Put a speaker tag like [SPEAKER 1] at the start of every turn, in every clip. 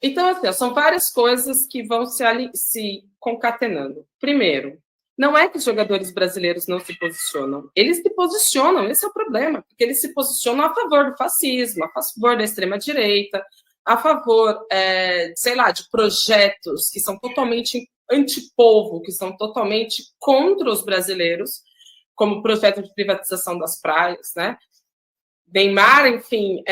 [SPEAKER 1] Então, assim, são várias coisas que vão se concatenando. Primeiro, não é que os jogadores brasileiros não se posicionam. Eles se posicionam, esse é o problema, porque eles se posicionam a favor do fascismo, a favor da extrema-direita, a favor, sei lá, de projetos que são totalmente antipovo, que são totalmente contra os brasileiros, como o projeto de privatização das praias, né? Neymar, enfim,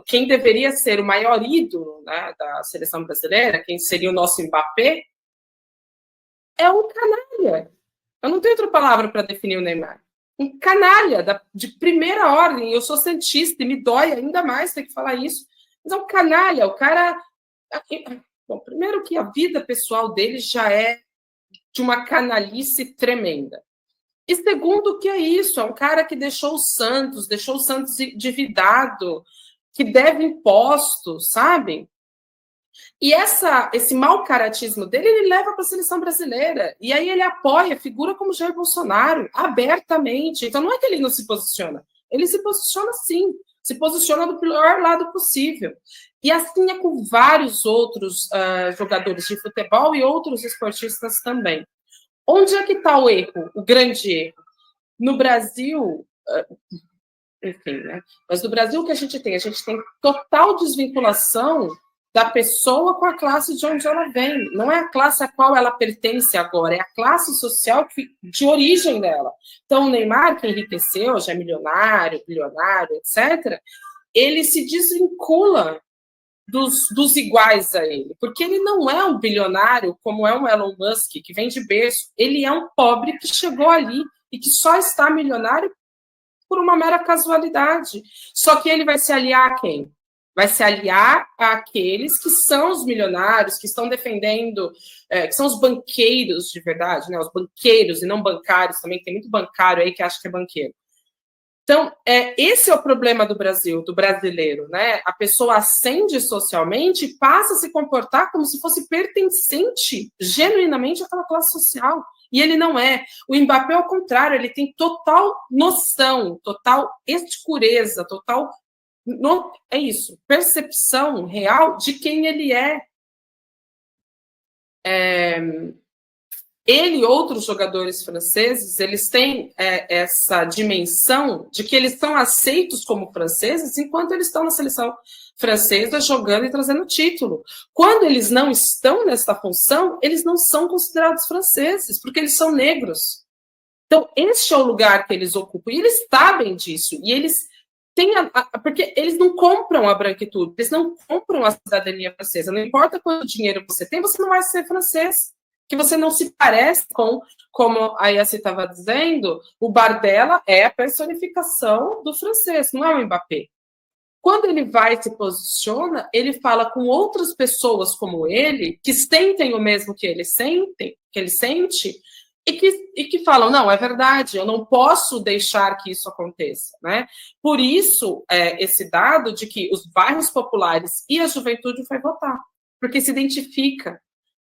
[SPEAKER 1] quem deveria ser o maior ídolo, né, da seleção brasileira, quem seria o nosso Mbappé, é um canalha. Eu não tenho outra palavra para definir o Neymar. Um canalha de primeira ordem. Eu sou santista e me dói ainda mais ter que falar isso. Mas é um canalha. O cara. Bom, primeiro que a vida pessoal dele já é de uma canalice tremenda. E segundo, que é isso? É um cara que deixou o Santos endividado, que deve impostos, sabe? E esse mau caratismo dele, ele leva para a seleção brasileira. E aí ele apoia figura como Jair Bolsonaro, abertamente. Então não é que ele não se posiciona. Ele se posiciona sim. Se posiciona do pior lado possível. E assim é com vários outros jogadores de futebol e outros esportistas também. Onde é que está o erro, o grande erro? No Brasil, enfim, né? Mas no Brasil o que a gente tem? A gente tem total desvinculação da pessoa com a classe de onde ela vem. Não é a classe a qual ela pertence agora, é a classe social de origem dela. Então, o Neymar, que enriqueceu, já é milionário, bilionário, etc., ele se desvincula dos iguais a ele, porque ele não é um bilionário como é um Elon Musk, que vem de berço. Ele é um pobre que chegou ali e que só está milionário por uma mera casualidade. Só que ele vai se aliar a quem? Vai se aliar àqueles que são os milionários, que estão defendendo, que são os banqueiros de verdade, né? Os banqueiros e não bancários também, tem muito bancário aí que acha que é banqueiro. Então, esse é o problema do Brasil, do brasileiro, né? A pessoa ascende socialmente e passa a se comportar como se fosse pertencente genuinamente àquela classe social. E ele não é. O Mbappé, ao contrário, ele tem total noção, total escureza, total. É isso, percepção real de quem ele é. Ele e outros jogadores franceses, eles têm essa dimensão de que eles são aceitos como franceses enquanto eles estão na seleção francesa jogando e trazendo título. Quando eles não estão nessa função, eles não são considerados franceses, porque eles são negros. Então, este é o lugar que eles ocupam, e eles sabem disso, e eles têm porque eles não compram a branquitude, eles não compram a cidadania francesa. Não importa quanto dinheiro você tem, você não vai ser francês. Que você não se parece com, como a Yassi estava dizendo, o Bardella é a personificação do francês, não é o Mbappé. Quando ele vai e se posiciona, ele fala com outras pessoas como ele, que sentem o mesmo que ele sente, e que falam, não, é verdade, eu não posso deixar que isso aconteça, né? Por isso, esse dado de que os bairros populares e a juventude vai votar, porque se identifica.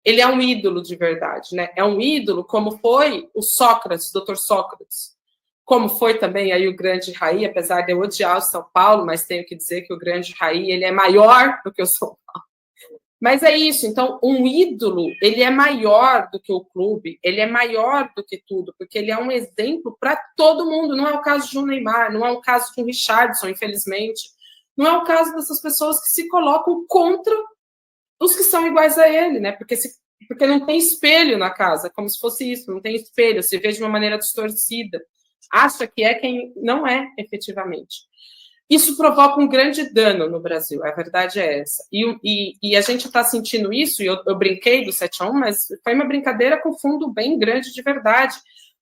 [SPEAKER 1] Ele é um ídolo de verdade, né? É um ídolo como foi o Sócrates, Dr. Sócrates, como foi também aí o grande Raí, apesar de eu odiar o São Paulo, mas tenho que dizer que o grande Raí, ele é maior do que o São Paulo. Mas é isso, então um ídolo, ele é maior do que o clube, ele é maior do que tudo, porque ele é um exemplo para todo mundo, não é o caso de um Neymar, não é o caso de um Richarlison, infelizmente, não é o caso dessas pessoas que se colocam contra os que são iguais a ele, né? Porque não tem espelho na casa, como se fosse isso, não tem espelho, se vê de uma maneira distorcida, acha que é quem não é efetivamente. Isso provoca um grande dano no Brasil, a verdade é essa. E a gente está sentindo isso, e eu brinquei do 7-1, mas foi uma brincadeira com fundo bem grande de verdade.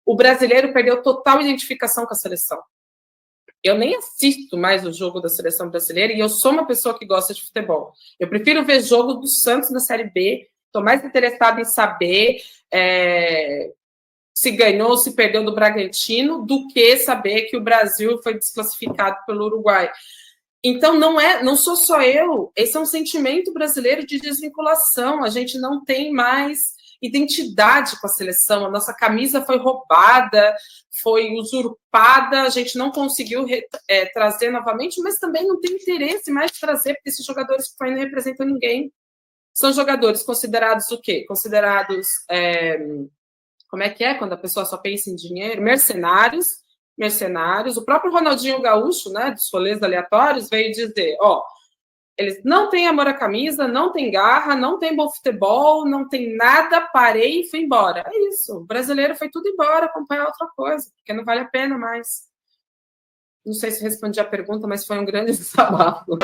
[SPEAKER 1] O brasileiro perdeu total identificação com a seleção. Eu nem assisto mais o jogo da seleção brasileira e eu sou uma pessoa que gosta de futebol. Eu prefiro ver jogo do Santos na Série B, estou mais interessada em saber se ganhou ou se perdeu do Bragantino do que saber que o Brasil foi desclassificado pelo Uruguai. Então, não sou só eu, esse é um sentimento brasileiro de desvinculação, a gente não tem mais identidade com a seleção, a nossa camisa foi roubada, foi usurpada, a gente não conseguiu trazer novamente, mas também não tem interesse mais de trazer, porque esses jogadores que não representam ninguém. São jogadores considerados o quê? Considerados, como é que é quando a pessoa só pensa em dinheiro? Mercenários. O próprio Ronaldinho Gaúcho, né, dos rolês aleatórios, veio dizer, eles não têm amor à camisa, não têm garra, não têm bom futebol, não tem nada, parei e fui embora. É isso, o brasileiro foi tudo embora, acompanhar outra coisa, porque não vale a pena mais. Não sei se respondi a pergunta, mas foi um grande desabafo.